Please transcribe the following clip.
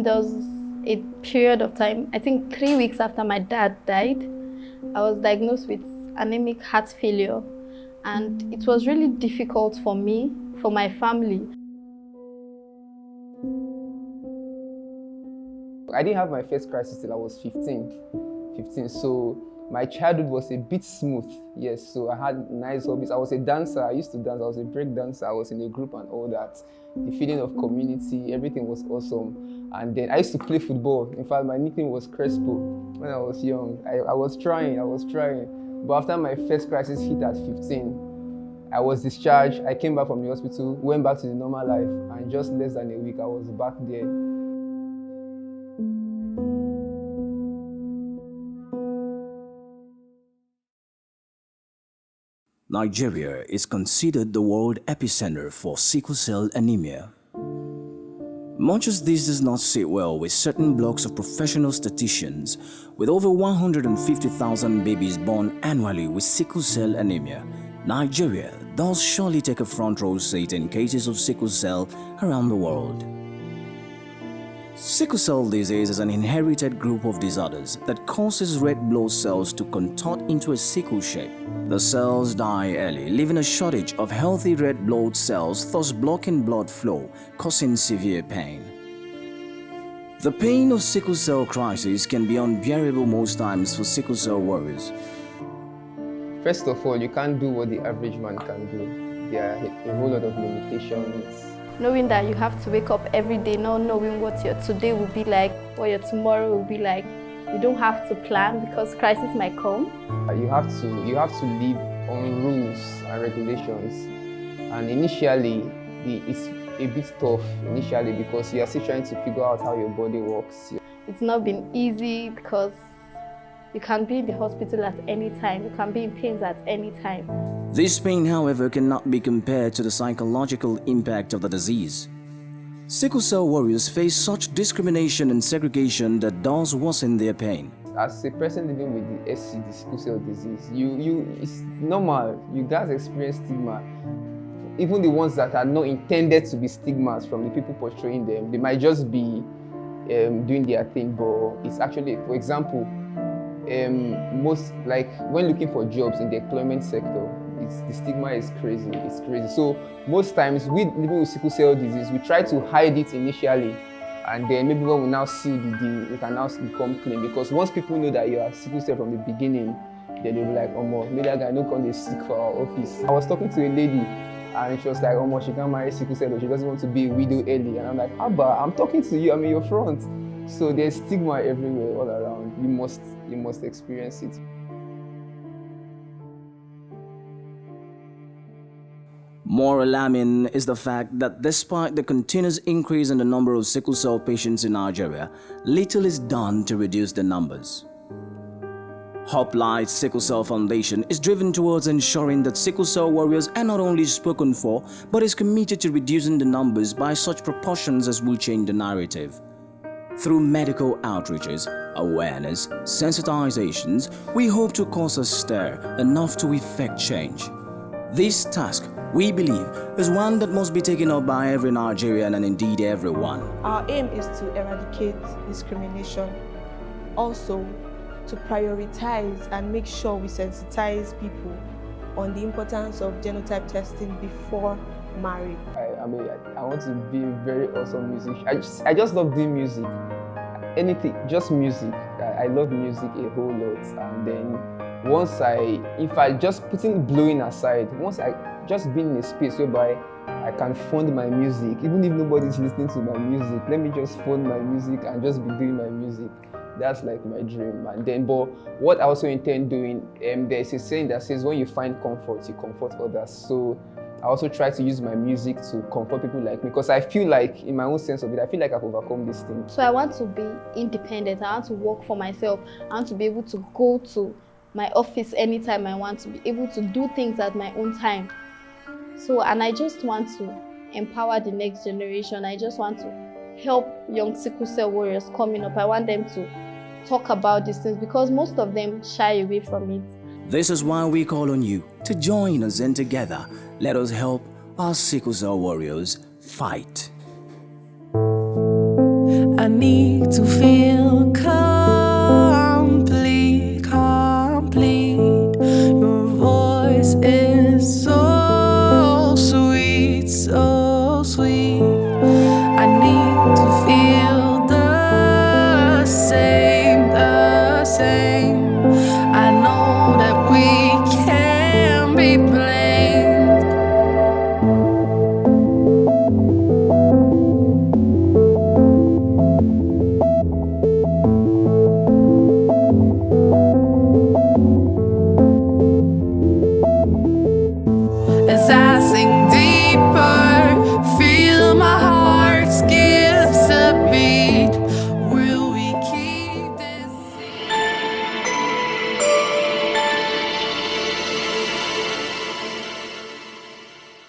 There was a period of time, I think 3 weeks after my dad died, I was diagnosed with anemic heart failure. And it was really difficult for me, for my family. I didn't have my first crisis till I was 15, so my childhood was a bit smooth, yes, so I had nice hobbies. I was a dancer, I used to dance, I was a break dancer, I was in a group and all that. The feeling of community, everything was awesome. And then I used to play football. In fact, my nickname was Crespo when I was young. I was trying. But after my first crisis hit at 15, I was discharged, I came back from the hospital, went back to the normal life, and just less than a week, I was back there. Nigeria is considered the world epicenter for sickle cell anemia. Much as this does not sit well with certain blocks of professional statisticians, with over 150,000 babies born annually with sickle cell anemia, Nigeria does surely take a front row seat in cases of sickle cell around the world. Sickle cell disease is an inherited group of disorders that causes red blood cells to contort into a sickle shape. The cells die early, leaving a shortage of healthy red blood cells, thus blocking blood flow, causing severe pain. The pain of sickle cell crisis can be unbearable most times for sickle cell warriors. First of all, you can't do what the average man can do. There are a whole lot of limitations. Knowing that you have to wake up every day, not knowing what your today will be like, what your tomorrow will be like. You don't have to plan because crisis might come. You have to live on rules and regulations. And initially, it's a bit tough initially because you are still trying to figure out how your body works. It's not been easy because you can be in the hospital at any time. You can be in pains at any time. This pain, however, cannot be compared to the psychological impact of the disease. Sickle cell warriors face such discrimination and segregation that does worsen their pain. As a person living with the SC, the sickle cell disease, it's normal. You guys experience stigma. Even the ones that are not intended to be stigmas from the people portraying them, they might just be doing their thing, but it's actually, for example, most, like when looking for jobs in the employment sector, the stigma is crazy. It's crazy. So most times we living with sickle cell disease, we try to hide it initially, and then maybe when we now see the deal, we can now become clean. Because once people know that you are sickle cell from the beginning, then they'll be like, "Oh, maybe that guy no come dey sick for our office." I was talking to a lady, and she was like, "Oh, she can't marry sickle cell, or she doesn't want to be a widow early." And I'm like, "Abba, I'm talking to you. I'm in your front." So there's stigma everywhere, all around. You must experience it. More alarming is the fact that despite the continuous increase in the number of sickle cell patients in Nigeria, little is done to reduce the numbers. Hoplites Sickle Cell Foundation is driven towards ensuring that sickle cell warriors are not only spoken for, but is committed to reducing the numbers by such proportions as will change the narrative. Through medical outreaches, awareness, sensitizations, we hope to cause a stir enough to effect change. This task, we believe, is one that must be taken up by every Nigerian and indeed everyone. Our aim is to eradicate discrimination, also to prioritize and make sure we sensitize people on the importance of genotype testing before marriage. I want to be a very awesome musician. I just love doing music. Anything, just music. I love music a whole lot. And then if I just putting blowing aside, once I just being in a space whereby I can fund my music, even if nobody's listening to my music, let me just fund my music and just be doing my music. That's like my dream. And then, but what I also intend doing, there's a saying that says, when you find comfort, you comfort others. So I also try to use my music to comfort people like me, because I feel like, in my own sense of it, I feel like I've overcome this thing. So I want to be independent. I want to work for myself. I want to be able to go to my office anytime I want, to be able to do things at my own time. So, and I just want to empower the next generation. I just want to help young sickle cell warriors coming up. I want them to talk about these things because most of them shy away from it. This is why we call on you to join us, and together, let us help our sickle cell warriors fight. I need to feel calm.